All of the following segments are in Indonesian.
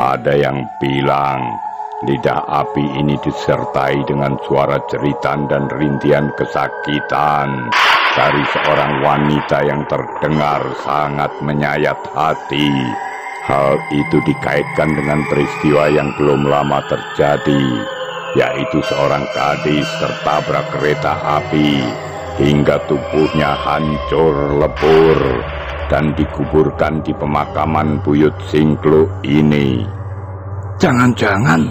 Ada yang bilang lidah api ini disertai dengan suara jeritan dan rintihan kesakitan dari seorang wanita yang terdengar sangat menyayat hati. Hal itu dikaitkan dengan peristiwa yang belum lama terjadi, yaitu seorang gadis tertabrak kereta api hingga tubuhnya hancur lebur dan dikuburkan di pemakaman Buyut Singkluk ini. Jangan-jangan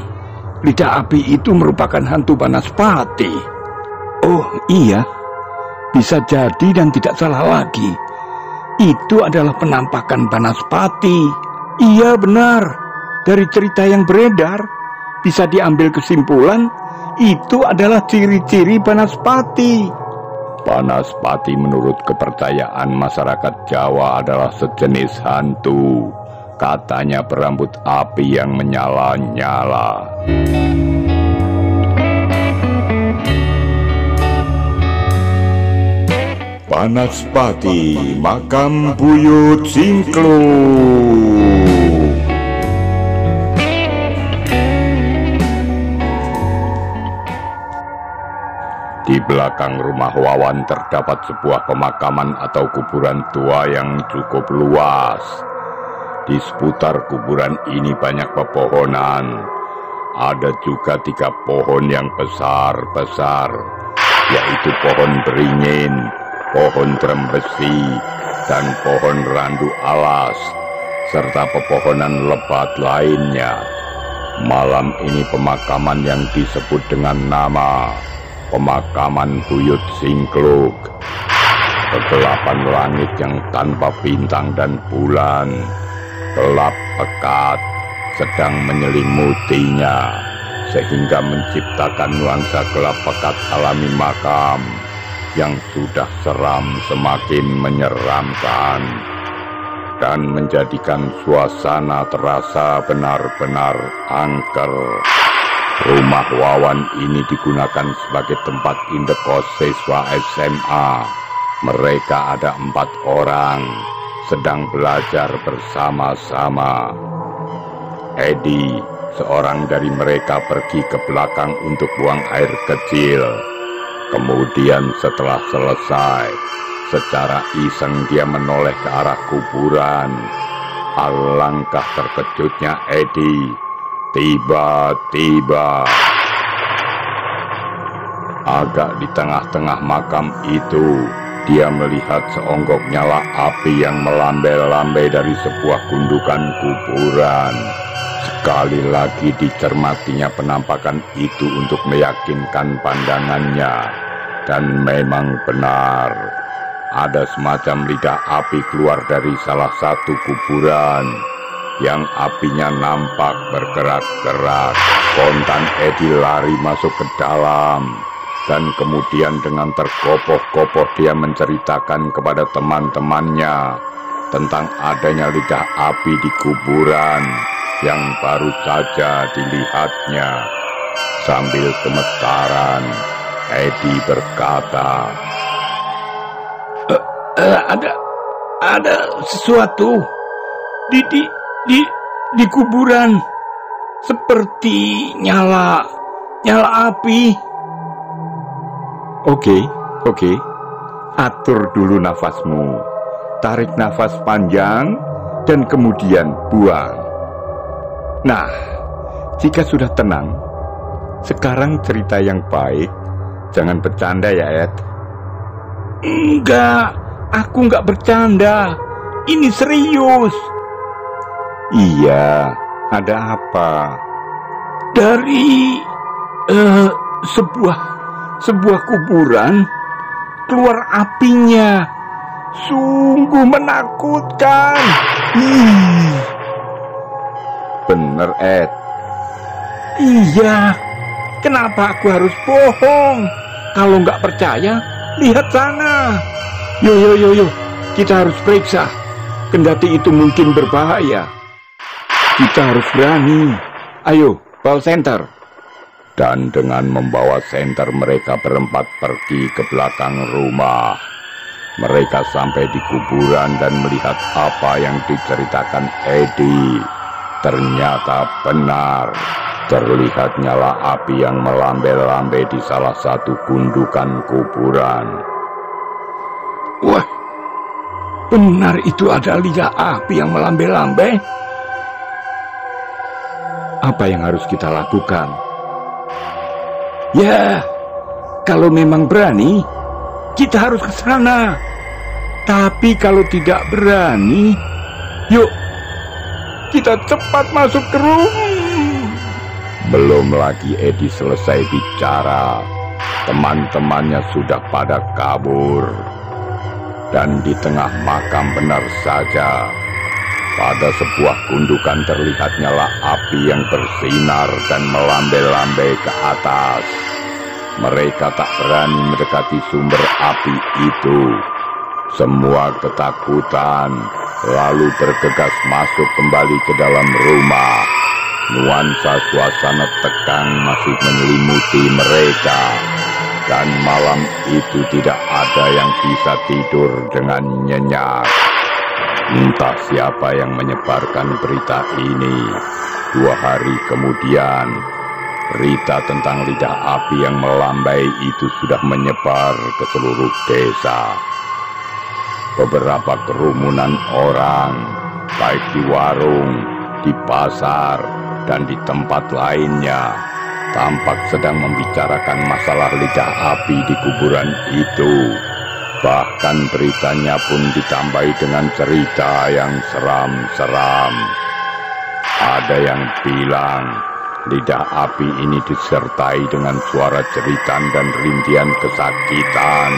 lidah api itu merupakan hantu Banaspati. Oh iya, bisa jadi dan tidak salah lagi. Itu adalah penampakan Banaspati. Iya benar, dari cerita yang beredar bisa diambil kesimpulan itu adalah ciri-ciri Banaspati. Banaspati menurut kepercayaan masyarakat Jawa adalah sejenis hantu. Katanya berambut api yang menyala-nyala. Banaspati, makam Buyut Singkluk. Di belakang rumah Wawan terdapat sebuah pemakaman atau kuburan tua yang cukup luas. Di seputar kuburan ini banyak pepohonan. Ada juga 3 pohon yang besar-besar, yaitu pohon beringin, pohon trembesi, dan pohon randu alas, serta pepohonan lebat lainnya. Malam ini pemakaman yang disebut dengan nama Pemakaman Buyut Singkluk. Kegelapan langit yang tanpa bintang dan bulan, gelap pekat, sedang menyelimutinya, sehingga menciptakan nuansa gelap pekat alami makam yang sudah seram semakin menyeramkan, dan menjadikan suasana terasa benar-benar angker. Rumah Wawan ini digunakan sebagai tempat indekos siswa SMA. Mereka ada 4 orang, sedang belajar bersama-sama. Edi, seorang dari mereka, pergi ke belakang untuk buang air kecil. Kemudian setelah selesai, secara iseng dia menoleh ke arah kuburan. Alangkah terkejutnya Edi. Tiba-tiba, agak di tengah-tengah makam itu, dia melihat seonggok nyala api yang melambai-lambai dari sebuah gundukan kuburan. Sekali lagi dicermatinya penampakan itu untuk meyakinkan pandangannya. Dan memang benar, ada semacam lidah api keluar dari salah satu kuburan, yang apinya nampak bergerak-gerak. Spontan Edi lari masuk ke dalam, dan kemudian dengan tergopoh-gopoh dia menceritakan kepada teman-temannya tentang adanya lidah api di kuburan yang baru saja dilihatnya. Sambil gemetaran, Edi berkata, Ada sesuatu di kuburan, seperti nyala api. Oke, atur dulu nafasmu. Tarik nafas panjang dan kemudian buang. Nah, jika sudah tenang, sekarang cerita yang baik. Jangan bercanda ya, Ed. Enggak, aku enggak bercanda. Ini serius. Iya, ada apa? Dari sebuah kuburan keluar apinya. Sungguh menakutkan. Bener, Ed. Iya. Kenapa aku harus bohong? Kalau nggak percaya, lihat sana. Yo, kita harus periksa. Kendati itu mungkin berbahaya, kita harus berani. Ayo, bawa senter. Dan dengan membawa senter, mereka berempat pergi ke belakang rumah. Mereka sampai di kuburan dan melihat apa yang diceritakan Edi. Ternyata benar, terlihat nyala api yang melambai-lambai di salah satu gundukan kuburan. Wah, benar itu ada lidah api yang melambai-lambai. Apa yang harus kita lakukan? Ya, kalau memang berani, kita harus ke sana. Tapi kalau tidak berani, yuk kita cepat masuk ke room. Belum lagi Edi selesai bicara, teman-temannya sudah pada kabur. Dan di tengah makam benar saja, pada sebuah gundukan terlihat nyala api yang bersinar dan melambai-lambai ke atas. Mereka tak berani mendekati sumber api itu. Semua ketakutan, lalu bergegas masuk kembali ke dalam rumah. Nuansa suasana tegang masih menyelimuti mereka. Dan malam itu tidak ada yang bisa tidur dengan nyenyak. Entah siapa yang menyebarkan berita ini. 2 hari kemudian, berita tentang lidah api yang melambai itu sudah menyebar ke seluruh desa. Beberapa kerumunan orang, baik di warung, di pasar, dan di tempat lainnya, tampak sedang membicarakan masalah lidah api di kuburan itu. Bahkan beritanya pun ditambahi dengan cerita yang seram-seram. Ada yang bilang lidah api ini disertai dengan suara jeritan dan rintihan kesakitan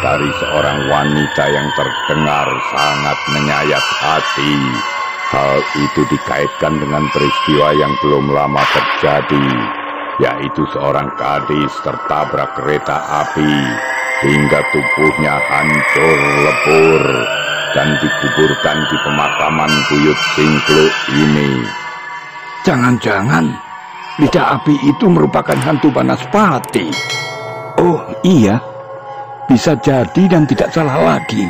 dari seorang wanita yang terdengar sangat menyayat hati. Hal itu dikaitkan dengan peristiwa yang belum lama terjadi, yaitu seorang gadis tertabrak kereta api hingga tubuhnya hancur lebur dan dikuburkan di pemakaman buyut Singklu ini. Jangan-jangan lidah api itu merupakan hantu Banaspati. Oh iya, bisa jadi dan tidak salah lagi.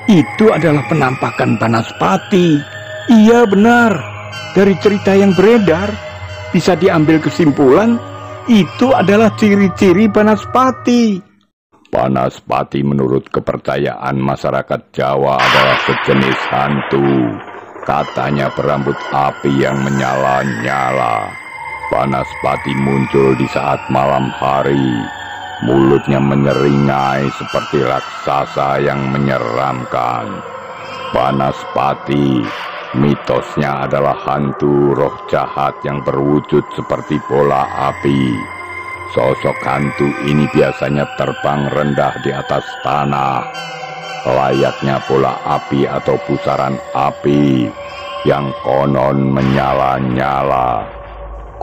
Itu adalah penampakan Banaspati. Iya benar, dari cerita yang beredar bisa diambil kesimpulan itu adalah ciri-ciri Banaspati. Banaspati menurut kepercayaan masyarakat Jawa adalah sejenis hantu. Katanya berambut api yang menyala-nyala. Banaspati muncul di saat malam hari. Mulutnya menyeringai seperti raksasa yang menyeramkan. Banaspati, mitosnya adalah hantu roh jahat yang berwujud seperti bola api. Sosok hantu ini biasanya terbang rendah di atas tanah, layaknya bola api atau pusaran api yang konon menyala-nyala.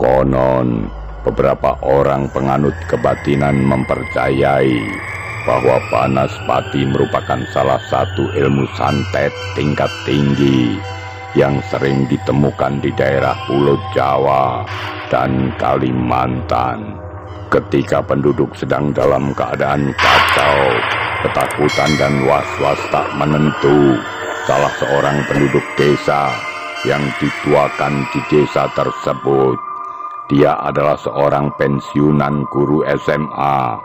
Konon, beberapa orang penganut kebatinan mempercayai bahwa Banaspati merupakan salah satu ilmu santet tingkat tinggi yang sering ditemukan di daerah Pulau Jawa dan Kalimantan. Ketika penduduk sedang dalam keadaan kacau, ketakutan dan was-was tak menentu, salah seorang penduduk desa yang dituakan di desa tersebut, dia adalah seorang pensiunan guru SMA,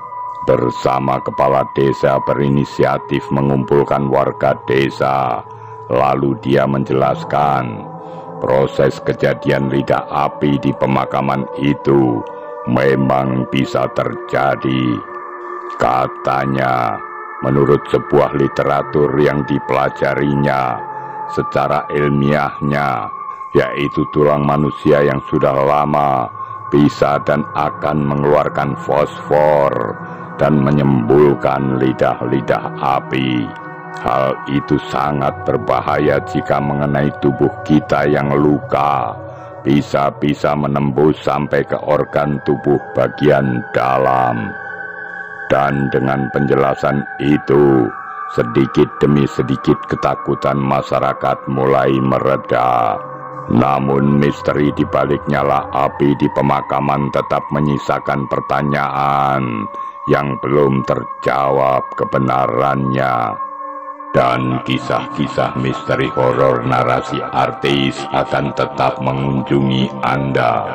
bersama kepala desa berinisiatif mengumpulkan warga desa. Lalu dia menjelaskan proses kejadian lidah api di pemakaman itu memang bisa terjadi. Katanya, menurut sebuah literatur yang dipelajarinya secara ilmiahnya, yaitu tulang manusia yang sudah lama bisa dan akan mengeluarkan fosfor dan menyembulkan lidah-lidah api. Hal itu sangat berbahaya jika mengenai tubuh kita yang luka, bisa-bisa menembus sampai ke organ tubuh bagian dalam. Dan dengan penjelasan itu, sedikit demi sedikit ketakutan masyarakat mulai mereda. Namun misteri di balik nyala api di pemakaman tetap menyisakan pertanyaan yang belum terjawab kebenarannya. Dan kisah-kisah misteri horor narasi artis akan tetap mengunjungi Anda.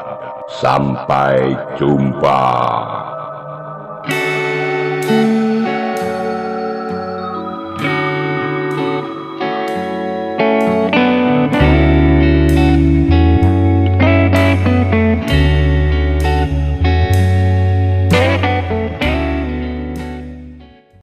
Sampai jumpa.